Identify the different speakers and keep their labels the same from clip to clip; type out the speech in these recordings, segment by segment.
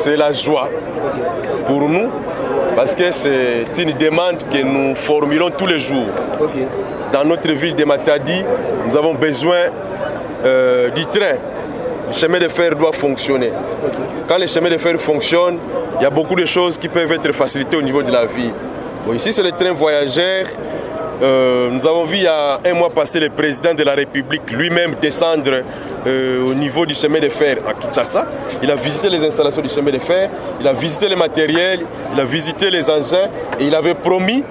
Speaker 1: C'est la joie pour nous, parce que c'est une demande que nous formulons tous les jours. Dans notre ville de Matadi, nous avons besoin du train. Le chemin de fer doit fonctionner. Quand le chemin de fer fonctionne, il y a beaucoup de choses qui peuvent être facilitées au niveau de la ville. Bon, ici, c'est le train voyageur. Nous avons vu il y a un mois passé le président de la République lui-même descendre au niveau du chemin de fer à Kinshasa. Il a visité les installations du chemin de fer, il a visité le matériel, il a visité les engins et il avait promis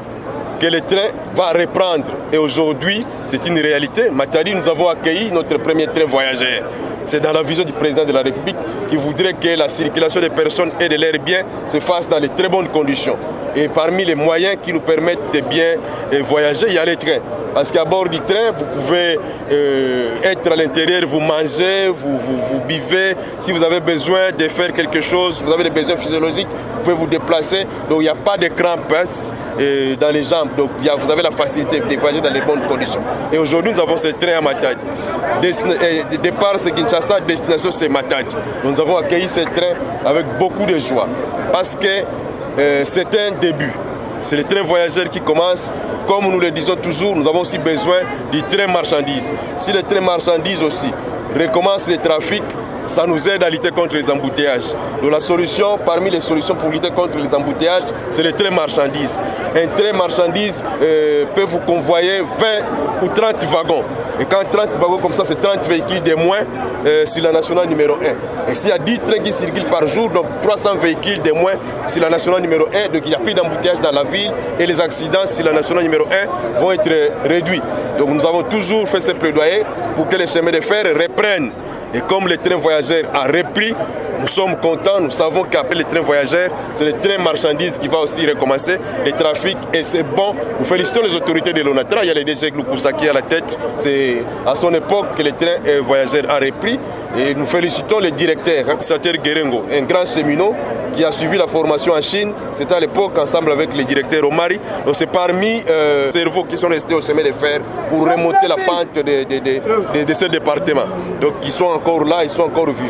Speaker 1: que le train va reprendre. Et aujourd'hui, c'est une réalité. Matadi, nous avons accueilli notre premier train voyageur. C'est dans la vision du président de la République qui voudrait que la circulation des personnes et de leurs biens se fasse dans de très bonnes conditions. Et parmi les moyens qui nous permettent de bien voyager, il y a les trains. Parce qu'à bord du train, vous pouvez être à l'intérieur, vous mangez, vous buvez. Si vous avez besoin de faire quelque chose, vous avez des besoins physiologiques, vous pouvez vous déplacer. Donc il n'y a pas de crampes dans les jambes. Donc vous avez la facilité de voyager dans les bonnes conditions. Et aujourd'hui, nous avons ce train à Matadi. Départ, c'est Kinshasa, destination, c'est Matadi. Nous avons accueilli ce train avec beaucoup de joie. Parce que c'est un début. C'est le train voyageur qui commence. Comme nous le disons toujours, nous avons aussi besoin du train marchandises. Si le train marchandises aussi recommence le trafic, ça nous aide à lutter contre les embouteillages. Donc la solution, parmi les solutions pour lutter contre les embouteillages, c'est le train marchandises. Un train marchandise peut vous convoyer 20 ou 30 wagons. Et quand 30 wagons comme ça, c'est 30 véhicules de moins sur la nationale numéro 1. Et s'il y a 10 trains qui circulent par jour, donc 300 véhicules de moins sur la nationale numéro 1, donc il n'y a plus d'embouteillage dans la ville et les accidents sur la nationale numéro 1 vont être réduits. Donc nous avons toujours fait ce plaidoyer pour que les chemins de fer reprennent. Et comme le train voyageur a repris, nous sommes contents, nous savons qu'après le train voyageur, c'est le train marchandise qui va aussi recommencer le trafic et c'est bon. Nous félicitons les autorités de l'ONATRA, il y a le DG Loupoussaki à la tête, c'est à son époque que le train voyageur a repris. Et nous félicitons le directeur, Sater Gerengo, un grand cheminot qui a suivi la formation en Chine. C'était à l'époque ensemble avec le directeur Omari. Donc c'est parmi les cerveaux qui sont restés au chemin de fer pour remonter la pente de ce département. Donc ils sont encore là, ils sont encore vivants.